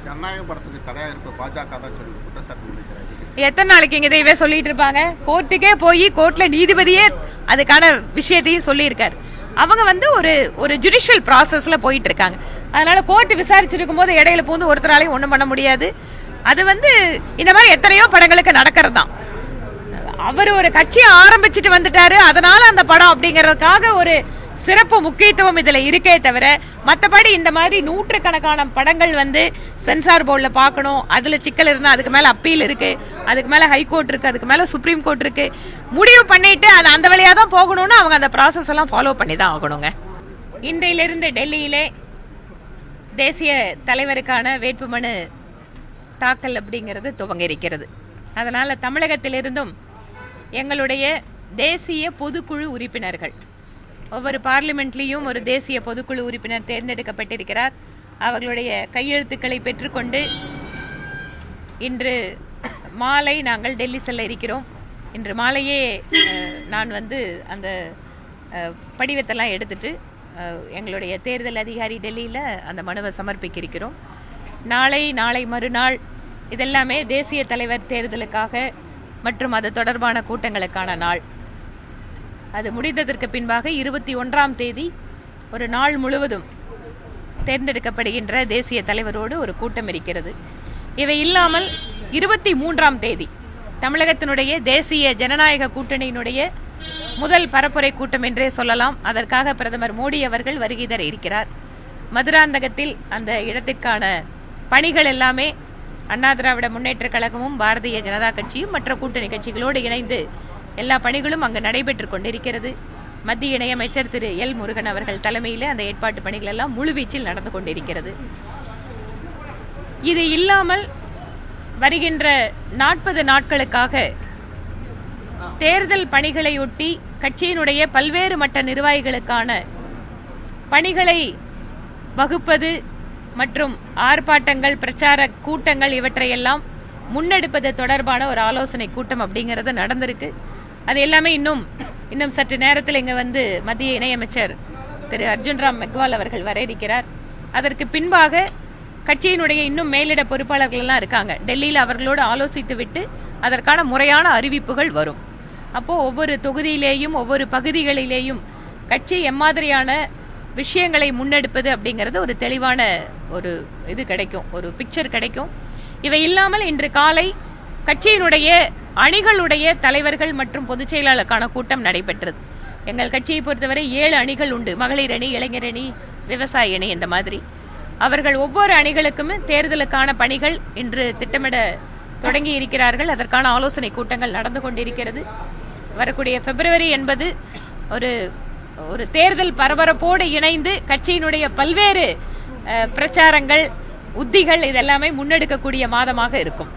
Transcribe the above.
ஜனநாயக படத்துக்கு தடையாக இருக்க பாஜக தான் சொல்லி குற்றச்சாட்டு இருக்கிறார். எத்தனை நாளைக்கு இங்க இதையவே சொல்லிட்டு இருப்பாங்க? கோர்ட்டுக்கே போய் கோர்ட்ல நீதிபதியே அதுக்கான விஷயத்தையும் சொல்லியிருக்காரு. அவங்க வந்து ஒரு ஜுடிஷியல் ப்ராசஸ்ல போயிட்டு இருக்காங்க. அதனால கோர்ட் விசாரிச்சிருக்கும் போது இடையில பூந்து ஒருத்தராலையும் ஒண்ணும் பண்ண முடியாது. அது வந்து இந்த மாதிரி எத்தனையோ படங்களுக்கு நடக்கிறது தான். அவர் ஒரு கட்சியை ஆரம்பிச்சுட்டு வந்துட்டாரு, அதனால அந்த படம் அப்படிங்கறதுக்காக ஒரு சிறப்பு முக்கியத்துவம் இதுல இருக்கே தவிர, மற்றபடி இந்த மாதிரி நூற்றுக்கணக்கான படங்கள் வந்து சென்சார் போர்டில் பார்க்கணும், அதுல சிக்கல் இருந்தா அதுக்கு மேல அப்பீல் இருக்கு, அதுக்கு மேல ஹைகோர்ட் இருக்கு, அதுக்கு மேல சுப்ரீம் கோர்ட் இருக்கு, முடிவு பண்ணிட்டு அது அந்த வழியா தான் போகணும்னு அவங்க அந்த ப்ராசஸ் எல்லாம் ஃபாலோ பண்ணி தான் ஆகணுங்க. இன்றையிலிருந்து டெல்லியிலே தேசிய தலைவருக்கான வேட்புமனு தாக்கல் அப்படிங்கிறது துவங்க இருக்கிறது. அதனால தமிழகத்திலிருந்தும் எங்களுடைய தேசிய பொதுக்குழு உறுப்பினர்கள், ஒவ்வொரு பார்லிமெண்ட்லேயும் ஒரு தேசிய பொதுக்குழு உறுப்பினர் தேர்ந்தெடுக்கப்பட்டிருக்கிறார். அவர்களுடைய கையெழுத்துக்களை பெற்றுக்கொண்டு இன்று மாலை நாங்கள் டெல்லி செல்ல இருக்கிறோம். இன்று மாலையே நான் வந்து அந்த படிவத்தெல்லாம் எடுத்துட்டு எங்களுடைய தேர்தல் அதிகாரி டெல்லியில் அந்த மனுவை சமர்ப்பிக்க இருக்கிறோம். நாளை மறுநாள் இதெல்லாமே தேசிய தலைவர் தேர்தலுக்காக மற்றும் அது தொடர்பான கூட்டங்களுக்கான நாள். அது முடிந்ததற்கு பின்பாக 21ஆம் தேதி ஒரு நாள் முழுவதும் தேர்ந்தெடுக்கப்படுகின்ற தேசிய தலைவரோடு ஒரு கூட்டம் இருக்கிறது. இவை இல்லாமல் 23ஆம் தேதி தமிழகத்தினுடைய தேசிய ஜனநாயக கூட்டணியினுடைய முதல் பரப்புரை கூட்டம் என்றே சொல்லலாம். அதற்காக பிரதமர் மோடி அவர்கள் வருகை தர இருக்கிறார். மதுராந்தகத்தில் அந்த இடத்திற்கான பணிகள் எல்லாமே அண்ணா திராவிட முன்னேற்ற கழகமும் பாரதிய ஜனதா கட்சியும் மற்ற கூட்டணி கட்சிகளோடு இணைந்து எல்லா பணிகளும் அங்கு நடைபெற்றுக் கொண்டிருக்கிறது. மத்திய இணையமைச்சர் திரு எல் முருகன் அவர்கள் தலைமையில் அந்த ஏற்பாட்டு பணிகள் எல்லாம் முழுவீச்சில் நடந்து கொண்டிருக்கிறது. இது இல்லாமல் வருகின்ற 40 நாட்களுக்காக தேர்தல் பணிகளையொட்டி கட்சியினுடைய பல்வேறு மட்ட நிர்வாகிகளுக்கான பணிகளை வகுப்பது மற்றும் ஆர்ப்பாட்டங்கள், பிரச்சார கூட்டங்கள் இவற்றையெல்லாம் முன்னெடுப்பது தொடர்பான ஒரு ஆலோசனை கூட்டம் அப்படிங்கிறது நடந்திருக்கு. அது எல்லாமே இன்னும் சற்று நேரத்தில் இங்க வந்து மத்திய இணையமைச்சர் திரு அர்ஜுன் ராம் மெக்வால் அவர்கள் வர இருக்கிறார். அதற்கு பின்பாக கட்சியினுடைய இன்னும் மேலிட பொறுப்பாளர்கள் எல்லாம் இருக்காங்க. டெல்லியில் அவர்களோடு ஆலோசித்து விட்டு அதற்கான முறையான அறிவிப்புகள் வரும். அப்போ ஒவ்வொரு தொகுதியிலேயும் ஒவ்வொரு பகுதிகளிலேயும் கட்சி எம்மாதிரியான விஷயங்களை முன்னெடுப்பது அப்படிங்கிறது ஒரு தெளிவான ஒரு இது கிடைக்கும், ஒரு பிக்சர் கிடைக்கும். இவை இல்லாமல் இன்று காலை கட்சியினுடைய அணிகளுடைய தலைவர்கள் மற்றும் பொதுச் செயலாளருக்கான கூட்டம் நடைபெற்றது. எங்கள் கட்சியை பொறுத்தவரை 7 அணிகள் உண்டு. மகளிர் அணி, இளைஞர் அணி, விவசாய அணி, இந்த மாதிரி அவர்கள் ஒவ்வொரு அணிகளுக்குமே தேர்தலுக்கான பணிகள் இன்று திட்டமிட தொடங்கி இருக்கிறார்கள். அதற்கான ஆலோசனை கூட்டங்கள் நடந்து கொண்டிருக்கிறது. வரக்கூடிய பிப்ரவரி என்பது ஒரு தேர்தல் பரபரப்போடு இணைந்து கட்சியினுடைய பல்வேறு பிரச்சாரங்கள், உத்திகள் இதெல்லாமே முன்னெடுக்கக்கூடிய மாதமாக இருக்கும்.